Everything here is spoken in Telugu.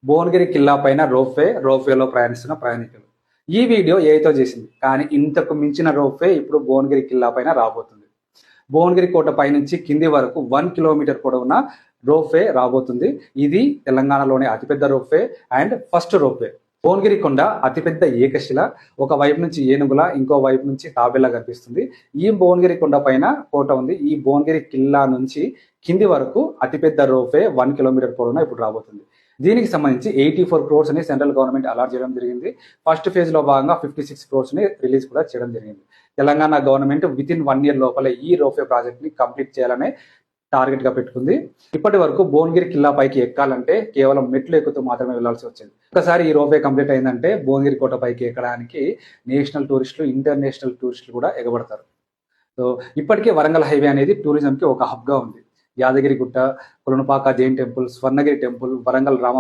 భువనగిరి కిల్లా పైన రోప్వేలో ప్రయాణిస్తున్న ప్రయాణికులు. ఈ వీడియో ఏఐతో చేసింది, కానీ ఇంతకు మించిన రోప్వే ఇప్పుడు భువనగిరి కిల్లా పైన రాబోతుంది. భువనగిరి కోట పైనుంచి కింది వరకు 1 కిలోమీటర్ పొడవున రోప్వే రాబోతుంది. ఇది తెలంగాణలోనే అతిపెద్ద ropeway and first ropeway. Bhuvanagiri కొండ అతిపెద్ద ఏకశిల, ఒక వైపు నుంచి ఏనుగుల, ఇంకో వైపు నుంచి తాబేలా కనిపిస్తుంది. ఈ భువనగిరి కొండ పైన కోట ఉంది. ఈ భువనగిరి కిల్లా నుంచి కింది వరకు అతిపెద్ద రోప్వే 1 కిలోమీటర్ పొడవున ఇప్పుడు రాబోతుంది. దీనికి సంబంధించి 84 crores ని సెంట్రల్ గవర్నమెంట్ అలాట్ చేయడం జరిగింది. ఫస్ట్ ఫేజ్ లో భాగంగా 56 crores ని రిలీజ్ కూడా చేయడం జరిగింది. తెలంగాణ గవర్నమెంట్ వితిన్ 1 year లోపల ఈ రోప్వే ప్రాజెక్ట్ ని కంప్లీట్ చేయాలనే టార్గెట్ గా పెట్టుకుంది. ఇప్పటి వరకు భువనగిరి కిల్లా పైకి ఎక్కాలంటే కేవలం మెట్లు ఎక్కుతూ మాత్రమే వెళ్లాల్సి వచ్చేది. ఒకసారి ఈ రోప్వే కంప్లీట్ అయిందంటే భువనగిరి కోట పైకి ఎక్కడానికి నేషనల్ టూరిస్టులు, ఇంటర్నేషనల్ టూరిస్టులు కూడా ఎగబడతారు. సో ఇప్పటికే వరంగల్ హైవే అనేది టూరిజం కి ఒక హబ్ గా ఉంది. Yadagirigutta, Kolanupaka Jain temple, Swarnagiri temple, Warangal Rama